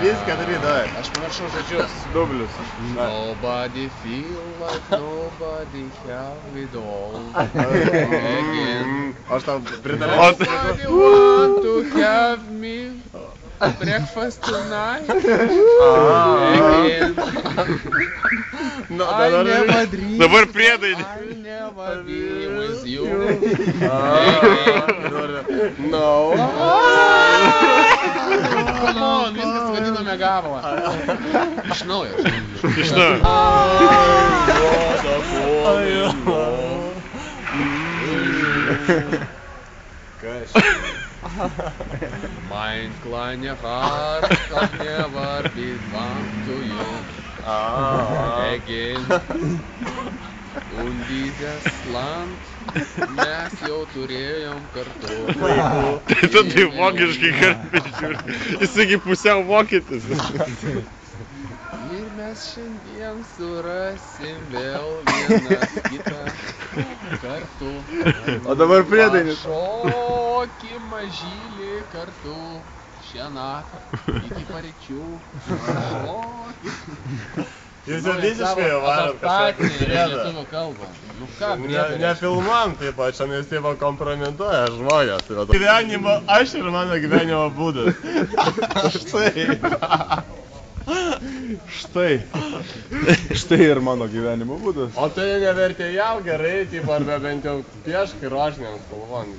3-4, davai. Aš pamiršau žodžius. Dublius. Nobody feel like nobody have it all again. Aš tau pritarau. Nobody want to have me breakfast tonight again. I never dream. Dabar priedainį. I'll never be with you No. Come on, viskas vadiname gabalą. Iš naujo. Iš naujo. Kas? Mein kleiner Heart can never be bound to you again. Und dieses Land mes jau turėjom kartu. Tai tada vokiškai kartais žiūri. Jisai pusiau vokietis. Ir mes šiandien surasim vėl vienas kitą kartu. O dabar priedainis. Pašoki mažylį kartu šią naktį iki paryčių. Pašoki. Jūs jau visiškai jau varat kažkokį priedą. Lietuvių kalbą. Nu ką, Nefilmam taip pat, čia nes taip kompromituoja žmonės. Gyvenimo, aš ir mano gyvenimo būdas. Štai ir mano gyvenimo būdas. O tai nevertėjau gerai, taip arba bent jau piešk rožiniam spalvom.